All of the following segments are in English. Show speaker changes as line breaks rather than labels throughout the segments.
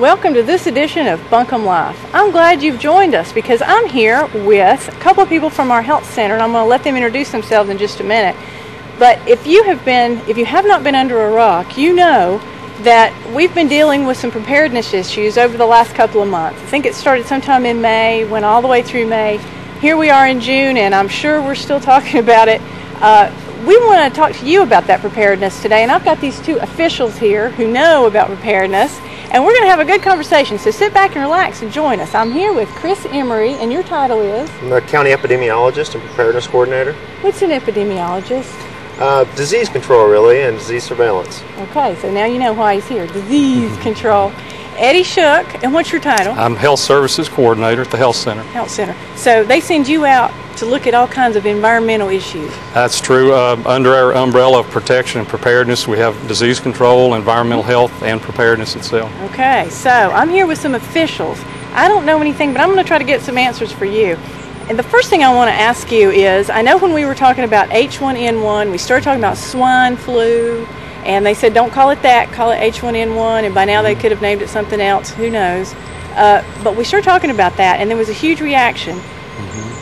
Welcome to this edition of Buncombe Life. I'm glad you've joined us because I'm here with a couple of people from our health center, and I'm going to let them introduce themselves in just a minute. But if you have not been under a rock, you know that we've been dealing with some preparedness issues over the last couple of months. I think it started sometime in May, went all the way through May. Here we are in June, and I'm sure we're still talking about it. We want to talk to you about that preparedness today, and I've got these two officials here who know about preparedness, and we're going to have a good conversation, so sit back and relax and join us. I'm here with Chris Emery, and your title is?
I'm a county epidemiologist and preparedness coordinator.
What's an epidemiologist?
Disease control, really, and disease surveillance.
Okay, so now you know why he's here, disease control. Eddie Shook, and what's your title?
I'm Health Services Coordinator at the Health Center.
Health Center. So they send you out to look at all kinds of environmental issues.
That's true. Under our umbrella of protection and preparedness, we have disease control, environmental health, and preparedness itself.
Okay, so I'm here with some officials. I don't know anything, but I'm going to try to get some answers for you. And the first thing I want to ask you is, I know when we were talking about H1N1, we started talking about swine flu, and they said don't call it that, call it H1N1, and by now they could have named it something else, who knows. But we started talking about that, and there was a huge reaction.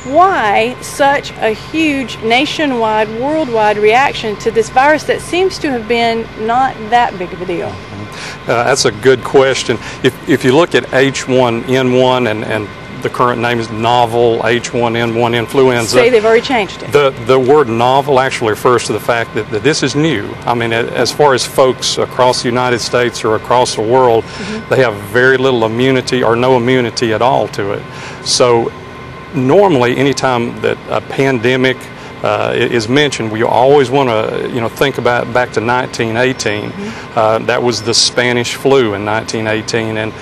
Why such a huge nationwide, worldwide reaction to this virus that seems to have been not that big of a deal?
That's a good question. If you look at H1N1 and the current name is novel H1N1 influenza.
Say they've already changed it.
The word novel actually refers to the fact that this is new. I mean, as far as folks across the United States or across the world, they have very little immunity or no immunity at all to it. So normally, anytime that a pandemic is mentioned, we always want to think about back to 1918. That was the Spanish flu in 1918, and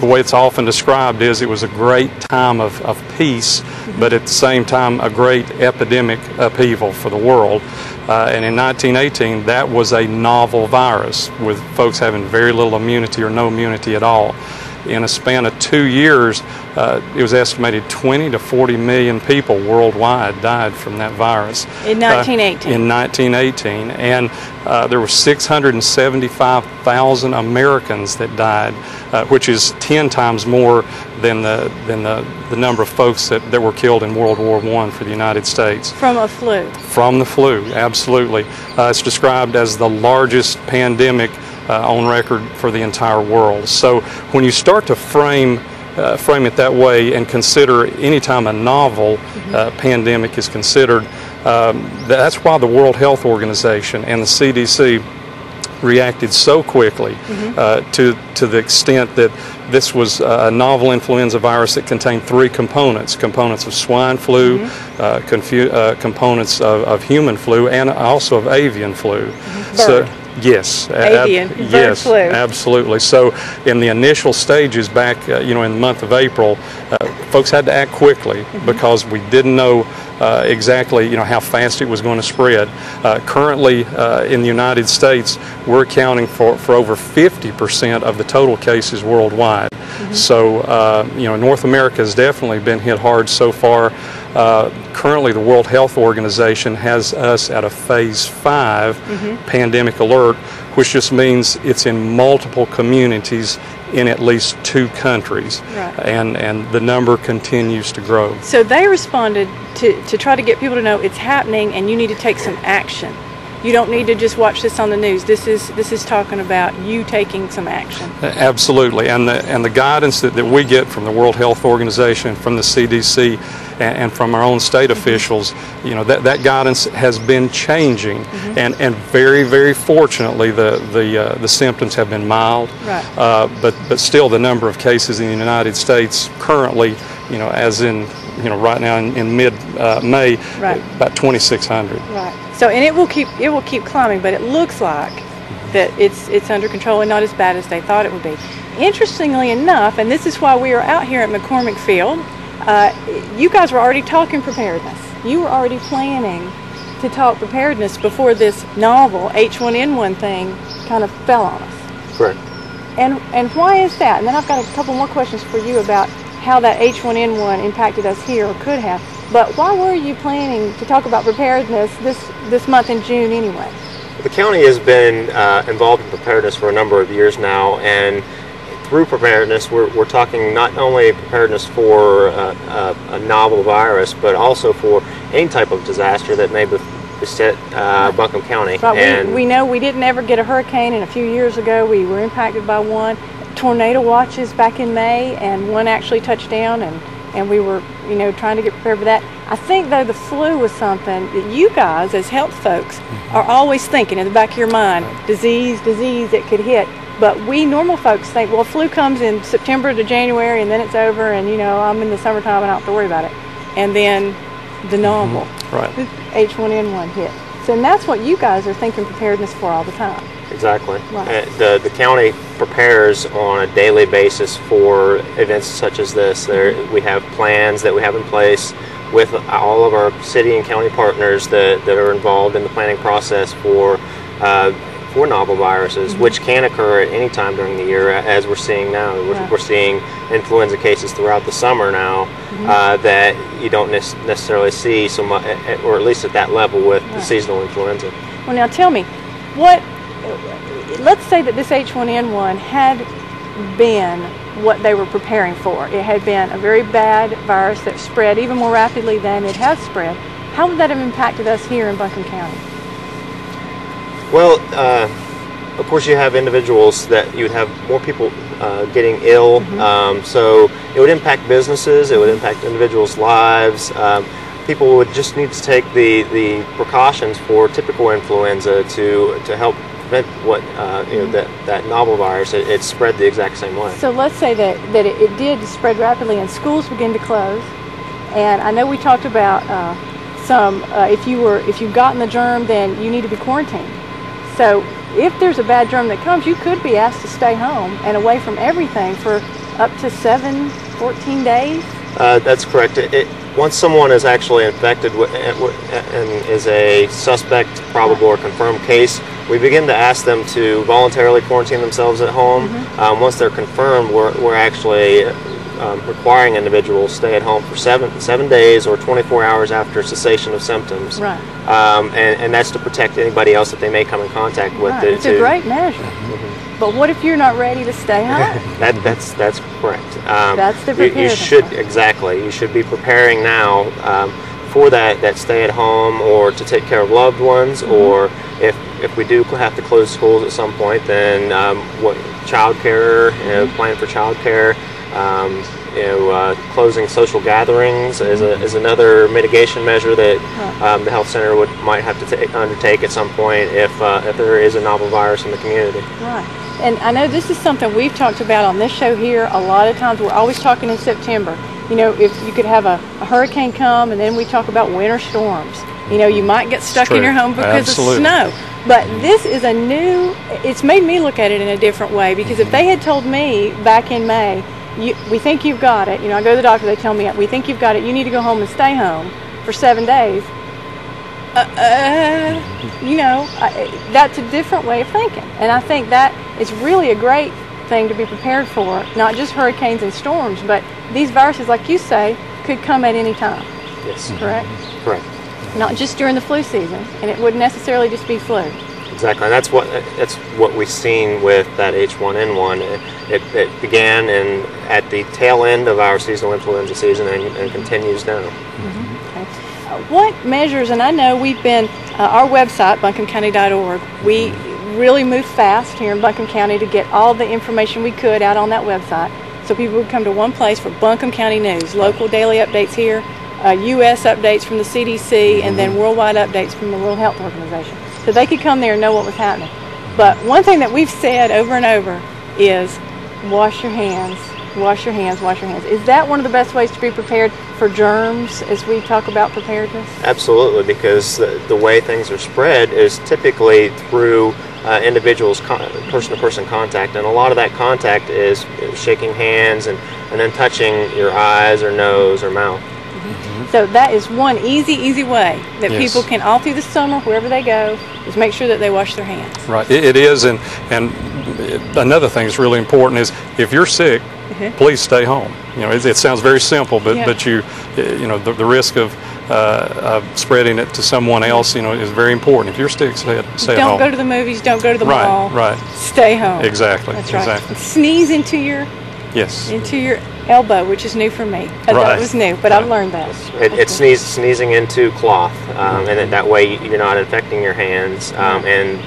the way it's often described is it was a great time of peace, but at the same time a great epidemic upheaval for the world. And in 1918, that was a novel virus with folks having very little immunity or no immunity at all. In a span of 2 years, it was estimated 20 to 40 million people worldwide died from that virus.
In 1918?
In 1918. And there were 675,000 Americans that died, which is 10 times more than the number of folks that were killed in World War I for the United States.
From a flu?
From the flu, absolutely. It's described as the largest pandemic on record for the entire world. So when you start to frame it that way and consider any time a novel pandemic is considered, that's why the World Health Organization and the CDC reacted so quickly to the extent that this was a novel influenza virus that contained three components of swine flu, components of human flu, and also of avian flu.
Bird.
Yes,
avian,
yes,
flu.
Absolutely. So in the initial stages back, in the month of April, folks had to act quickly because we didn't know exactly, how fast it was going to spread. Currently, in the United States, we're accounting for over 50% of the total cases worldwide. So, North America has definitely been hit hard so far. Currently, the World Health Organization has us at a phase 5 pandemic alert, which just means it's in multiple communities in at least 2 countries, and the number continues to grow.
So they responded to try to get people to know it's happening and you need to take some action. You don't need to just watch this on the news. This is talking about you taking some action.
Absolutely, and the guidance that we get from the World Health Organization, from the CDC, and from our own state officials, that guidance has been changing, and very, very fortunately, the symptoms have been mild. But still, the number of cases in the United States currently, as in right now in mid-May, about 2,600.
Right. So, and it will keep climbing, but it looks like that it's under control and not as bad as they thought it would be. Interestingly enough, and this is why we are out here at McCormick Field, you guys were already talking preparedness. You were already planning to talk preparedness before this novel H1N1 thing kind of fell on us.
Correct.
And why is that? And then I've got a couple more questions for you about how that H1N1 impacted us here, or could have. But why were you planning to talk about preparedness this month in June anyway?
The county has been involved in preparedness for a number of years now, and through preparedness, we're talking not only preparedness for a novel virus, but also for any type of disaster that may beset Buncombe County.
Right.
And
we know we didn't ever get a hurricane, and a few years ago we were impacted by one. Tornado watches back in May, and one actually touched down, and we were, trying to get prepared for that. I think, though, the flu was something that you guys, as health folks, are always thinking in the back of your mind, disease that could hit. But we normal folks think, well, flu comes in September to January, and then it's over, and, I'm in the summertime and I don't have to worry about it. And then the novel,
right,
H1N1 hit. So and that's what you guys are thinking preparedness for all the time.
Exactly.
Right.
The county prepares on a daily basis for events such as this. We have plans that we have in place with all of our city and county partners that are involved in the planning process for novel viruses, which can occur at any time during the year, as we're seeing now. We're seeing influenza cases throughout the summer now that you don't necessarily see so much, or at least at that level, with the seasonal influenza.
Well, now tell me, let's say that this H1N1 had been what they were preparing for. It had been a very bad virus that spread even more rapidly than it has spread. How would that have impacted us here in Buncombe County?
Well, of course you have individuals that you would have more people getting ill, so it would impact businesses, it would impact individuals' lives. People would just need to take the precautions for typical influenza to help prevent what that novel virus. It spread the exact same way.
So let's say that it did spread rapidly and schools begin to close. And I know we talked about if you've gotten the germ, then you need to be quarantined. So if there's a bad germ that comes, you could be asked to stay home and away from everything for up to 14 days.
That's correct. Once someone is actually infected and is a suspect, probable or confirmed case, we begin to ask them to voluntarily quarantine themselves at home. Once they're confirmed, we're actually requiring individuals stay at home for seven days or 24 hours after cessation of symptoms.
Right.
And that's to protect anybody else that they may come in contact with.
Right. It's a great measure. But what if you're not ready to stay home?
That's correct.
That's the preparedness.
You should be preparing now for that stay at home, or to take care of loved ones, or if we do have to close schools at some point, then child care, plan for child care. Closing social gatherings is another mitigation measure that the health center might have to undertake at some point if there is a novel virus in the community.
Right. And I know this is something we've talked about on this show here a lot of times. We're always talking in September. If you could have a hurricane come, and then we talk about winter storms. You might get stuck in your home because of snow. But this is it's made me look at it in a different way, because if they had told me back in May, we think you've got it, I go to the doctor, they tell me, we think you've got it, you need to go home and stay home for 7 days. That's a different way of thinking. And I think that is really a great thing to be prepared for, not just hurricanes and storms, but these viruses, like you say, could come at any time.
Yes.
Correct?
Correct.
Not just during the flu season, and it wouldn't necessarily just be flu.
Exactly, and that's what we've seen with that H1N1. It began at the tail end of our seasonal influenza season and continues now.
Okay. What measures, and I know we've been, our website, buncombecounty.org, we really moved fast here in Buncombe County to get all the information we could out on that website, so people would come to one place for Buncombe County news, local daily updates here, U.S. updates from the CDC, and then worldwide updates from the World Health Organization. So they could come there and know what was happening. But one thing that we've said over and over is wash your hands, wash your hands, wash your hands. Is that one of the best ways to be prepared for germs as we talk about preparedness? Absolutely, because the way things are spread is typically through individuals' person-to-person contact, and a lot of that contact is shaking hands and then touching your eyes or nose or mouth. So that is one easy way that people can, all through the summer, wherever they go, is make sure that they wash their hands. Right, it is, and another thing that's really important is if you're sick, please stay home. It sounds very simple, but the risk of
spreading it to someone else, is very important. If you're sick, stay at home.
Don't go to the movies. Don't go to the mall.
Right.
Stay home.
Exactly.
That's right.
Exactly.
And sneeze into your elbow, which is new for me. I thought it was new, but I've learned that.
It's sneezing into cloth, and that way you're not infecting your hands, and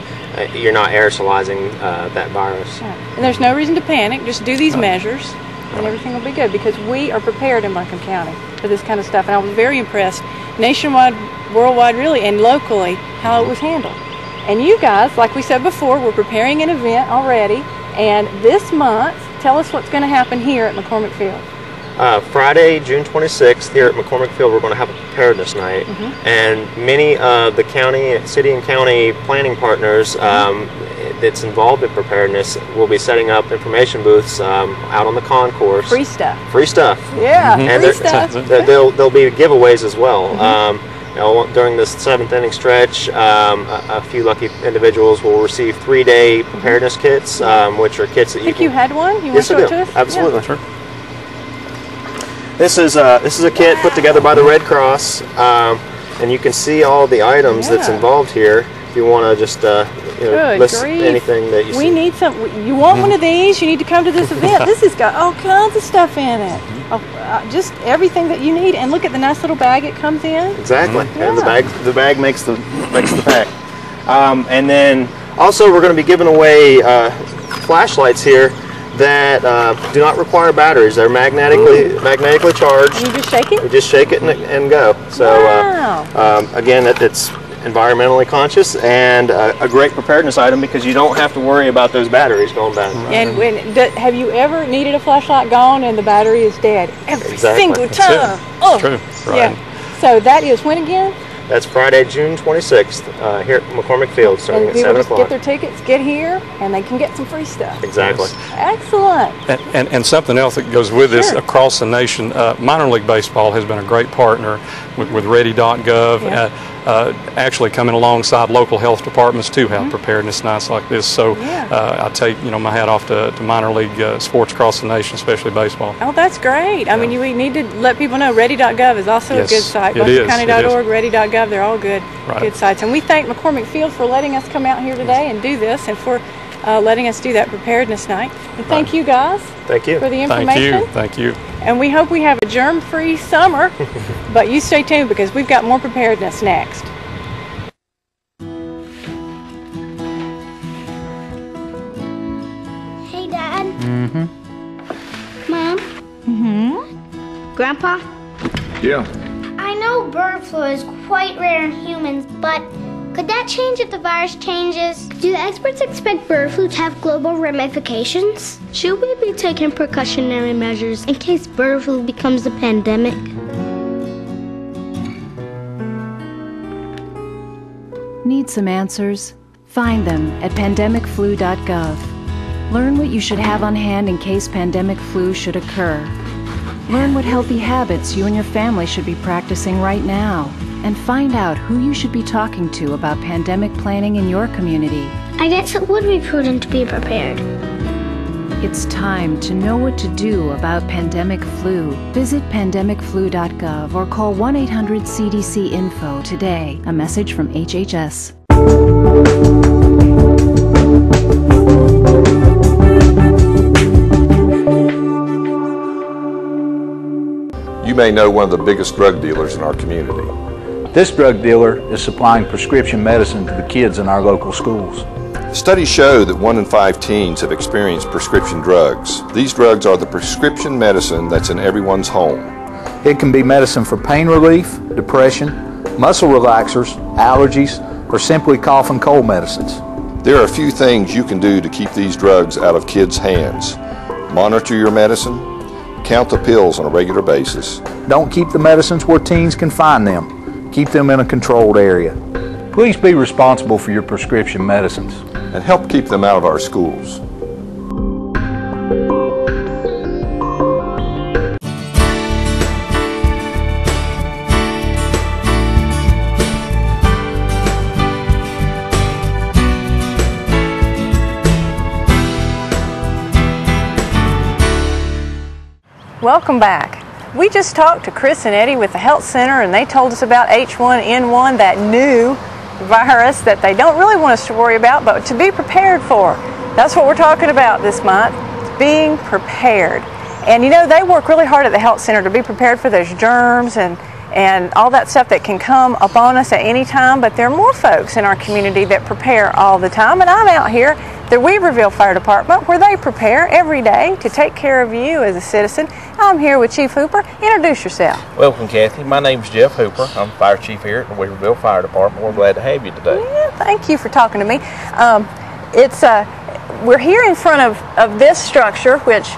you're not aerosolizing that virus.
Yeah. And there's no reason to panic. Just do these measures, and everything will be good, because we are prepared in Buncombe County for this kind of stuff. And I was very impressed, nationwide, worldwide, really, and locally, how it was handled. And you guys, like we said before, we're preparing an event already, and this month, tell us what's going to happen here at McCormick Field.
Friday, June 26th, here at McCormick Field, we're going to have a Preparedness Night, and many of the city and county planning partners that's involved in preparedness will be setting up information booths out on the concourse.
Free stuff.
Free stuff.
Yeah,
and
free stuff.
There'll be giveaways as well. During this 7th inning stretch, a few lucky individuals will receive 3-day preparedness kits, which are kits that you can...
I think you had one? You want to show it to us?
Absolutely.
Yeah.
Sure. This is a kit put together by the Red Cross, and you can see all the items that's involved here. If you want to just list anything that you see.
We need some. You want one of these? You need to come to this event. This has got all kinds of stuff in it. Just everything that you need. And look at the nice little bag it comes in.
Exactly. And the bag makes the pack. And then also we're going to be giving away flashlights here that do not require batteries. They're magnetically charged.
And you just shake it?
You just shake it and go. So again, it's environmentally conscious and a great preparedness item, because you don't have to worry about those batteries going bad.
And have you ever needed a flashlight gone and the battery is dead? Every single time.
Oh, true. Right.
Yeah. So that is when again?
That's Friday, June 26th, here at McCormick Field, starting at 7 o'clock.
Get their tickets, get here, and they can get some free stuff.
Exactly.
Excellent.
And something else that goes with this across the nation, minor league baseball has been a great partner with Ready.gov, actually coming alongside local health departments to have preparedness nights like this. So I take my hat off to minor league sports across the nation, especially baseball.
Oh, that's great. I mean, we need to let people know Ready.gov is also a good site. BuncombeCounty.org, Ready.gov, they're all good sites. And we thank McCormick Field for letting us come out here today and do this, and for letting us do that Preparedness Night. And thank you guys for the information.
Thank you.
And we hope we have a germ-free summer, but you stay tuned, because we've got more preparedness next.
Hey, Dad. Mom. Grandpa.
Yeah.
I know bird flu is quite rare in humans, but could that change if the virus changes? Do the experts expect bird flu to have global ramifications? Should we be taking precautionary measures in case bird flu becomes a pandemic?
Need some answers? Find them at pandemicflu.gov. Learn what you should have on hand in case pandemic flu should occur. Learn what healthy habits you and your family should be practicing right now, and find out who you should be talking to about pandemic planning in your community.
I guess it would be prudent to be prepared.
It's time to know what to do about pandemic flu. Visit pandemicflu.gov or call 1-800-CDC-INFO today. A message from HHS.
You may know one of the biggest drug dealers in our community.
This drug dealer is supplying prescription medicine to the kids in our local schools.
Studies show that 1 in 5 teens have experienced prescription drugs. These drugs are the prescription medicine that's in everyone's home.
It can be medicine for pain relief, depression, muscle relaxers, allergies, or simply cough and cold medicines.
There are a few things you can do to keep these drugs out of kids' hands. Monitor your medicine. Count the pills on a regular basis.
Don't keep the medicines where teens can find them. Keep them in a controlled area. Please be responsible for your prescription medicines.
And help keep them out of our schools.
Welcome back. We just talked to Chris and Eddie with the Health Center, and they told us about H1N1, that new virus that they don't really want us to worry about, but to be prepared for. That's what we're talking about this month, being prepared. And you know, they work really hard at the Health Center to be prepared for those germs and all that stuff that can come upon us at any time, but there are more folks in our community that prepare all the time, and I'm out here at the Weaverville Fire Department where they prepare every day to take care of you as a citizen. I'm here with Chief Hooper. Introduce yourself.
Welcome, Kathy. My name's Jeff Hooper. I'm Fire Chief here at the Weaverville Fire Department. We're glad to have you today.
Yeah, thank you for talking to me. We're here in front of this structure, which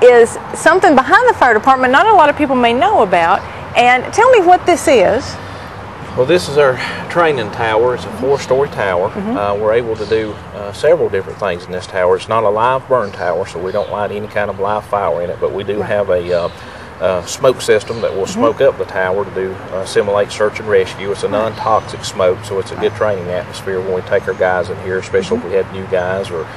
is something behind the fire department not a lot of people may know about. And tell me what this is.
Well, this is our training tower. It's a 4-story tower. We're able to do several different things in this tower. It's not a live burn tower, so we don't light any kind of live fire in it, but we do have a smoke system that will smoke up the tower to do simulate search and rescue. It's a non-toxic smoke, so it's a good training atmosphere when we take our guys in here, especially if we have new guys or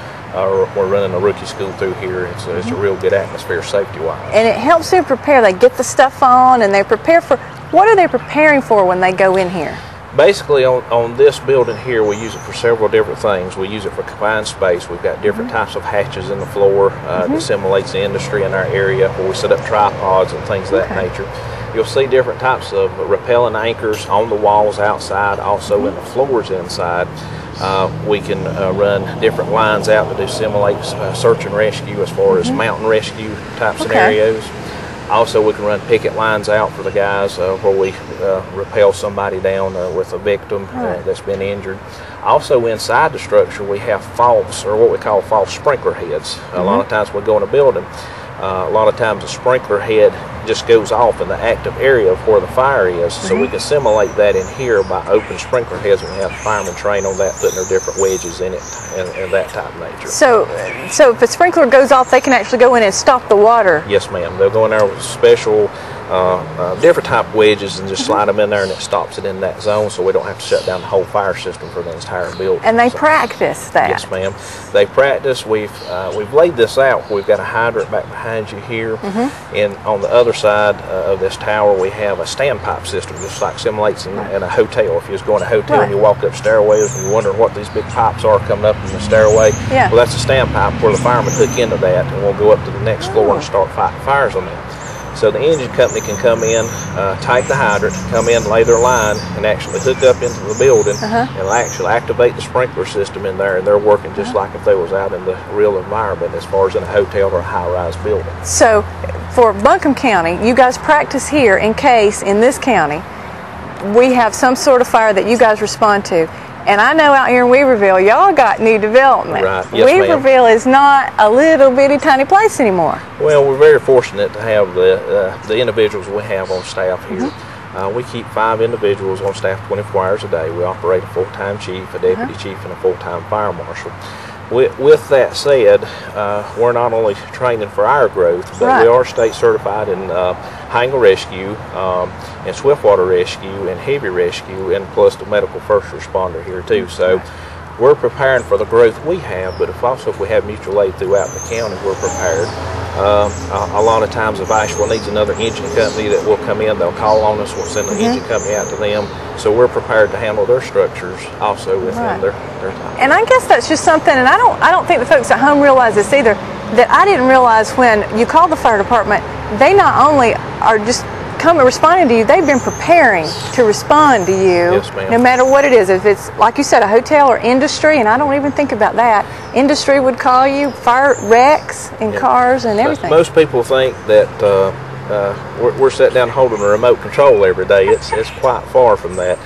we're running a rookie school through here. It's a real good atmosphere safety-wise. And
it helps them prepare. They get the stuff on and they prepare for, what are they preparing for when they go in here?
Basically, on this building here, we use it for several different things. We use it for confined space. We've got different types of hatches in the floor that simulates the industry in our area, where we set up tripods and things of that nature. You'll see different types of rappelling anchors on the walls outside, also in the floors inside. We can run different lines out to do simulate search and rescue as far as mountain rescue type scenarios. Also, we can run picket lines out for the guys where we rappel somebody down with a victim that's been injured. Also, inside the structure, we have false, or what we call false sprinkler heads. A lot of times we go in a building, a lot of times the sprinkler head just goes off in the active area of where the fire is, so we can simulate that in here by open sprinkler heads, and we have firemen train on that, putting their different wedges in it and that type of nature.
So if a sprinkler goes off, they can actually go in and stop the water?
Yes, ma'am. They'll go in there with special different type of wedges and just slide them in there, and it stops it in that zone, so we don't have to shut down the whole fire system for the entire building.
And they practice that?
Yes, ma'am. They practice. We've laid this out. We've got a hydrant back behind you here, and on the other side of this tower we have a standpipe system, just like simulates in a hotel. If you was going to a hotel and you walk up stairways and you're wondering what these big pipes are coming up in the stairway, well, that's a standpipe where the firemen hook into that, and we'll go up to the next floor and start fighting fires on that. So the engine company can come in, take the hydrant, come in, lay their line, and actually hook up into the building and actually activate the sprinkler system in there, and they're working just like if they was out in the real environment as far as in a hotel or a high-rise building.
So for Buncombe County, you guys practice here in case in this county we have some sort of fire that you guys respond to. And I know out here in Weaverville, y'all got new development.
Right. Yes,
Weaverville is not a little bitty tiny place anymore.
Well, we're very fortunate to have the individuals we have on staff here. We keep 5 individuals on staff 24 hours a day. We operate a full-time chief, a deputy chief, and a full-time fire marshal. With that said, we're not only training for our growth, but we are state certified in hangar rescue, and swiftwater rescue, and heavy rescue, and plus the medical first responder here too. So we're preparing for the growth we have, but if we have mutual aid throughout the county, we're prepared. A lot of times if Asheville needs another engine company that will come in, they'll call on us, we'll send the engine company out to them. So we're prepared to handle their structures also within their time.
And I guess that's just something, and I don't think the folks at home realize this either, that I didn't realize when you call the fire department, they not only are just responding to you, they've been preparing to respond to you, no matter what it is. If it's, like you said, a hotel or industry, and I don't even think about that, industry would call you, fire wrecks in cars and everything.
Most people think that we're sitting down holding a remote control every day. It's quite far from that.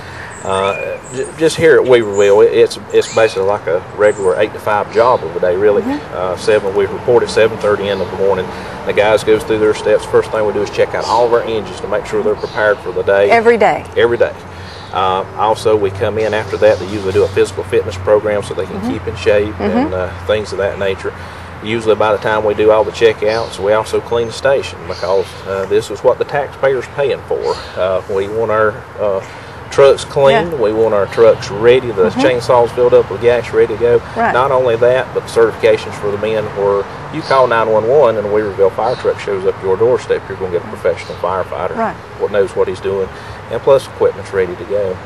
Just here at Weaverville, it's basically like a regular 8 to 5 job of the day, really. We report at 7:30 in the morning. The guys goes through their steps. First thing we do is check out all of our engines to make sure they're prepared for the day.
Every day?
Every day. Also, we come in after that. They usually do a physical fitness program so they can keep in shape and things of that nature. Usually by the time we do all the checkouts, we also clean the station, because this is what the taxpayer's paying for. We want our trucks clean. We want our trucks ready, the chainsaws filled up with gas, ready to go. Not only that, but the certifications for the men where You call 911 and a Weaverville fire truck shows up your doorstep, you're going to get a professional firefighter who knows what he's doing, and plus equipment's ready to go.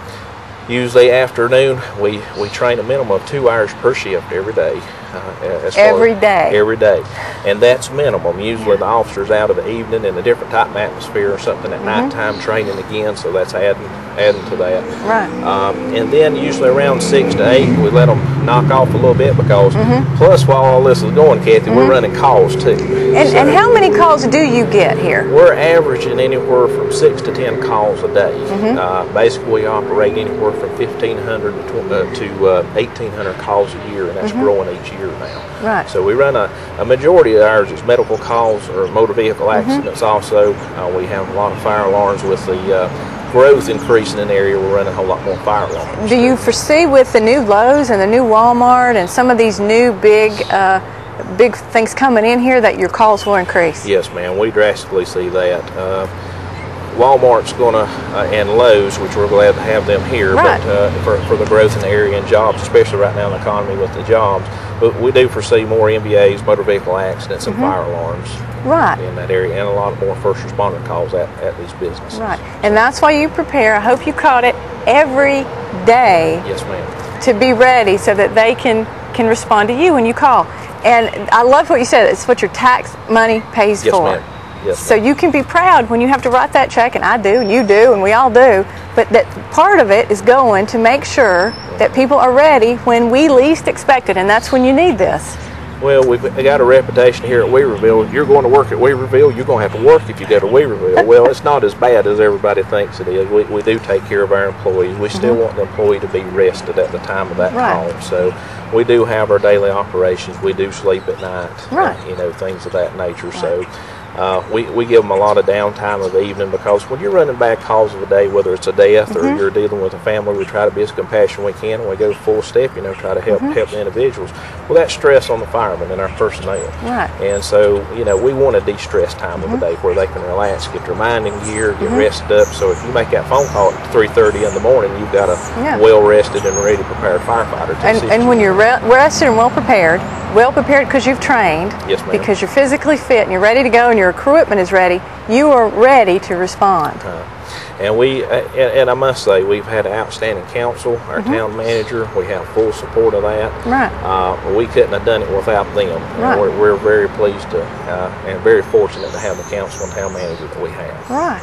Usually afternoon, we train a minimum of 2 hours per shift every day.
Every day?
Every day. And that's minimum. Usually the officer's out of the evening in a different type of atmosphere or something at nighttime training again, so that's adding to that.
Right.
And then usually around 6 to 8, we let them knock off a little bit because plus while all this is going, Kathy, we're running calls too.
And how many calls do you get here?
We're averaging anywhere from 6 to 10 calls a day. Basically we operate anywhere from 1,500 to 1,800 calls a year, and that's growing each year now.
Right.
So we run a majority of ours is medical calls or motor vehicle accidents. Also, we have a lot of fire alarms. With the growth increasing in the area, we're running a whole lot more fire alarms.
Do you foresee with the new Lowe's and the new Walmart and some of these new big things coming in here that your calls will increase?
Yes, ma'am. We drastically see that. Walmart's going to, and Lowe's, which we're glad to have them here, but for the growth in the area and jobs, especially right now in the economy with the jobs. But we do foresee more MVAs, motor vehicle accidents, and fire alarms in that area, and a lot more first responder calls at these businesses.
Right, and that's why you prepare. I hope you caught it every day.
Yes, ma'am.
To be ready so that they can respond to you when you call. And I love what you said. It's what your tax money pays for.
Yes, ma'am. Yes,
so you can be proud when you have to write that check, and I do, and you do, and we all do, but that part of it is going to make sure that people are ready when we least expect it, and that's when you need this.
Well, we've got a reputation here at Weaverville. If you're going to work at Weaverville, you're going to have to work if you go to Weaverville. Well, it's not as bad as everybody thinks it is. We do take care of our employees. We still want the employee to be rested at the time of that call. So we do have our daily operations. We do sleep at night, you know, things of that nature. So we give them a lot of downtime of the evening, because when you're running back calls of the day, whether it's a death or you're dealing with a family, we try to be as compassionate we can, and we go full step, you know, try to help the individuals. Well, that's stress on the firemen and our personnel. Right. And so, you know, we want a de-stress time of the day where they can relax, get their mind in gear, get rested up. So if you make that phone call at 3:30 in the morning, you've got a well-rested and ready prepared firefighter.
And when you're rested and well prepared because you've trained, because you're physically fit and you're ready to go and your equipment is ready, you are ready to respond.
And and I must say, we've had an outstanding council, our town manager. We have full support of that. Right. We couldn't have done it without them. Right. We're very pleased to and very fortunate to have the council and town manager that we have.
Right.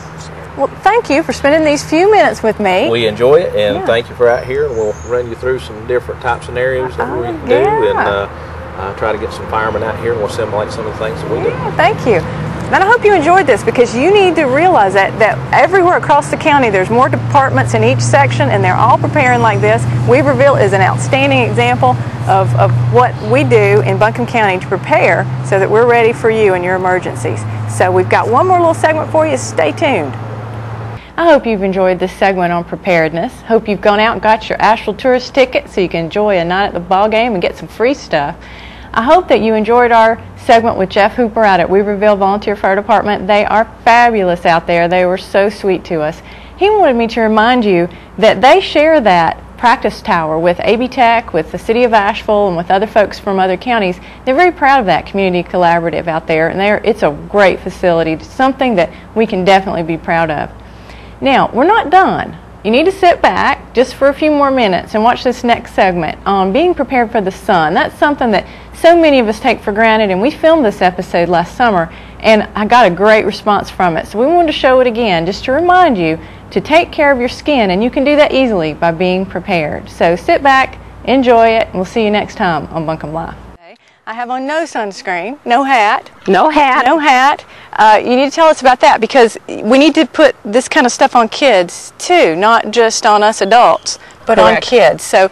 Well, thank you for spending these few minutes with me.
We enjoy it, and thank you for out here. We'll run you through some different types of scenarios that we do, and try to get some firemen out here, and we'll assimilate some of the things that we do.
Thank you. And I hope you enjoyed this, because you need to realize that everywhere across the county there's more departments in each section, and they're all preparing like this. Weaverville is an outstanding example of what we do in Buncombe County to prepare so that we're ready for you and your emergencies. So we've got one more little segment for you. Stay tuned. I hope you've enjoyed this segment on preparedness. Hope you've gone out and got your Asheville tourist ticket so you can enjoy a night at the ball game and get some free stuff. I hope that you enjoyed our segment with Jeff Hooper out at Weaverville Volunteer Fire Department. They are fabulous out there. They were so sweet to us. He wanted me to remind you that they share that practice tower with AB Tech, with the City of Asheville, and with other folks from other counties. They're very proud of that community collaborative out there, and it's a great facility, something that we can definitely be proud of. Now, we're not done. You need to sit back just for a few more minutes and watch this next segment on being prepared for the sun. That's something that so many of us take for granted, and we filmed this episode last summer, and I got a great response from it. So we wanted to show it again just to remind you to take care of your skin, and you can do that easily by being prepared. So sit back, enjoy it, and we'll see you next time on Buncombe Live. I have on no sunscreen, no hat. No hat. No hat. You need to tell us about that, because we need to put this kind of stuff on kids too, not just on us adults, but on kids. So,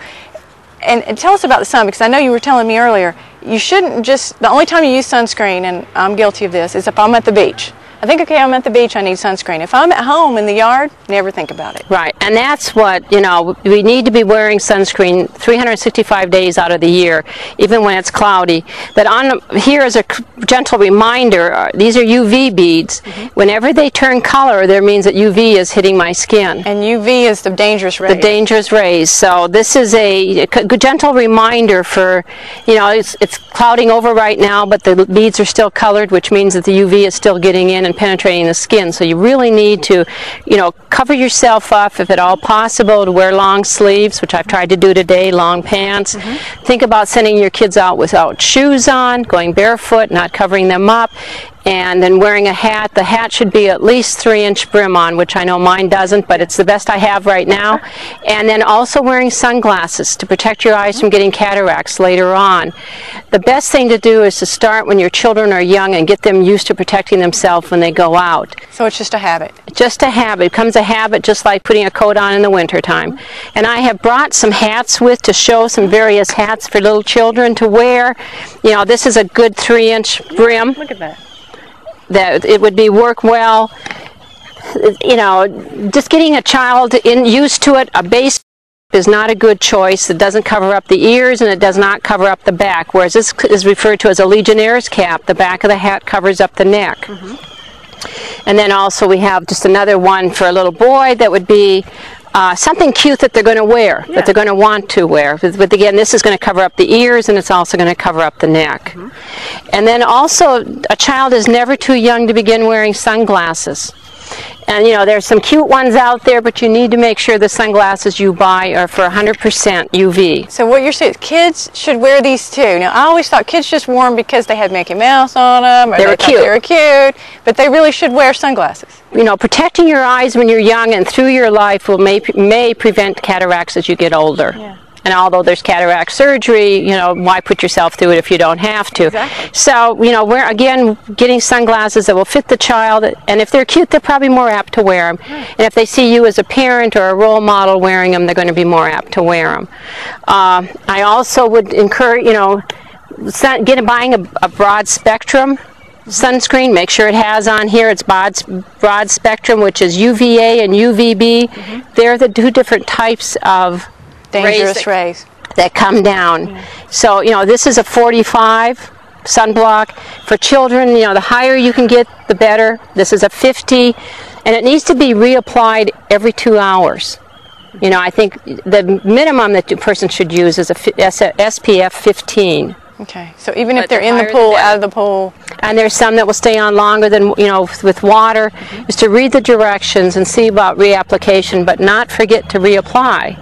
and tell us about the sun, because I know you were telling me earlier, you shouldn't just, the only time you use sunscreen, and I'm guilty of this, is if I'm at the beach. I think, okay, I'm at the beach, I need sunscreen. If I'm at home in the yard, never think about it.
Right, and that's what, you know, we need to be wearing sunscreen 365 days out of the year, even when it's cloudy. But here is a gentle reminder, these are UV beads. Whenever they turn color, that means that UV is hitting my skin.
And UV is the dangerous rays.
The dangerous rays. So this is a gentle reminder for, you know, it's clouding over right now, but the beads are still colored, which means that the UV is still getting in and penetrating the skin. So you really need to, you know, cover yourself up if at all possible, to wear long sleeves, which I've tried to do today, long pants. Think about sending your kids out without shoes on, going barefoot, not covering them up. And then wearing a hat. The hat should be at least 3-inch brim on, which I know mine doesn't, but it's the best I have right now. And then also wearing sunglasses to protect your eyes from getting cataracts later on. The best thing to do is to start when your children are young and get them used to protecting themselves when they go out.
So it's just a habit.
Just a habit. It becomes a habit, just like putting a coat on in the wintertime. And I have brought some hats to show some various hats for little children to wear. You know, this is a good 3-inch brim.
Look at that.
That it would work well. You know, just getting a child used to it. A base is not a good choice. It doesn't cover up the ears and it does not cover up the back, whereas this is referred to as a Legionnaire's cap. The back of the hat covers up the neck. And then also we have just another one for a little boy that would be something cute that they're going to wear, that they're going to want to wear. But again, this is going to cover up the ears and it's also going to cover up the neck. And then also, a child is never too young to begin wearing sunglasses. And you know, there's some cute ones out there, but you need to make sure the sunglasses you buy are for 100% UV.
So what you're saying, kids should wear these too. Now, I always thought kids just wore them because they had Mickey Mouse on them, or they were cute, but they really should wear sunglasses.
You know, protecting your eyes when you're young and through your life may prevent cataracts as you get older. And although there's cataract surgery, you know, why put yourself through it if you don't have to?
Exactly.
So, you know, we're again getting sunglasses that will fit the child, and if they're cute, they're probably more apt to wear them. And if they see you as a parent or a role model wearing them, they're going to be more apt to wear them. I also would encourage, you know, buying a broad spectrum sunscreen. Make sure it has on here, it's broad spectrum, which is UVA and UVB. They're the two different types of
dangerous rays
that come down. So, you know, this is a 45 sunblock. For children, you know, the higher you can get, the better. This is a 50, and it needs to be reapplied every 2 hours. You know, I think the minimum that a person should use is a SPF 15.
Okay, so even if they're in the pool, out of the pool.
And there's some that will stay on longer than, you know, with water, is to read the directions and see about reapplication, but not forget to reapply.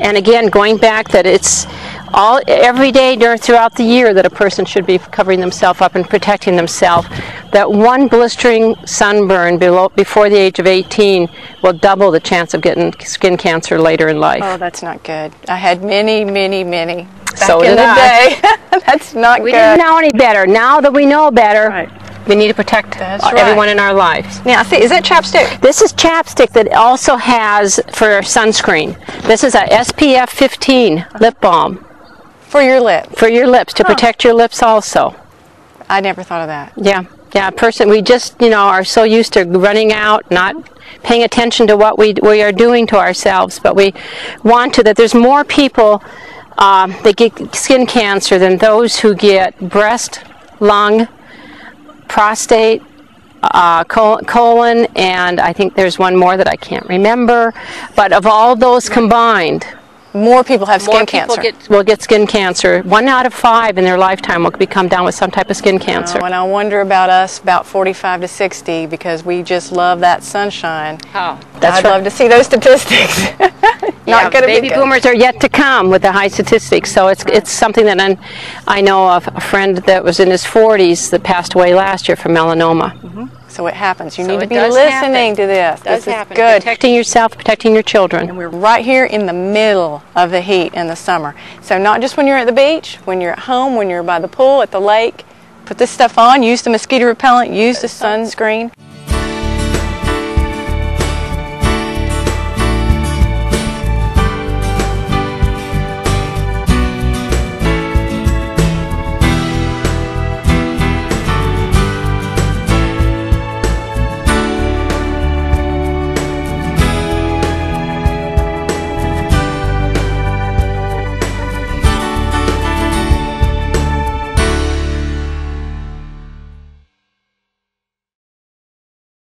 And again, going back that it's every day throughout the year that a person should be covering themselves up and protecting themselves. That one blistering sunburn before the age of 18 will double the chance of getting skin cancer later in life.
Oh, that's not good. I had many back
so
in the day. That's not good.
We didn't know any better. Now that we know better, we need to protect everyone in our lives.
Now, see, is that chapstick?
This is chapstick that also has for sunscreen. This is a SPF 15 lip balm.
For your lip?
For your lips, to protect your lips also.
I never thought of that.
Yeah, we just, you know, are so used to running out, not paying attention to what we are doing to ourselves, but we want to, that there's more people that get skin cancer than those who get breast, lung, prostate, colon, and I think there's one more that I can't remember. But of all those combined,
more people have skin cancer.
Will get skin cancer. 1 out of 5 in their lifetime will come down with some type of skin cancer.
And I wonder about us about 45 to 60 because we just love that sunshine.
Oh,
I'd love to see those statistics. Not going to be
baby boomers are yet to come with the high statistics, so it's something that I know of a friend that was in his 40s that passed away last year from melanoma.
So it happens. You need to be listening to this. This is good.
Protecting yourself, protecting your children.
And we're right here in the middle of the heat in the summer. So not just when you're at the beach, when you're at home, when you're by the pool, at the lake, put this stuff on, use the mosquito repellent, use the sunscreen.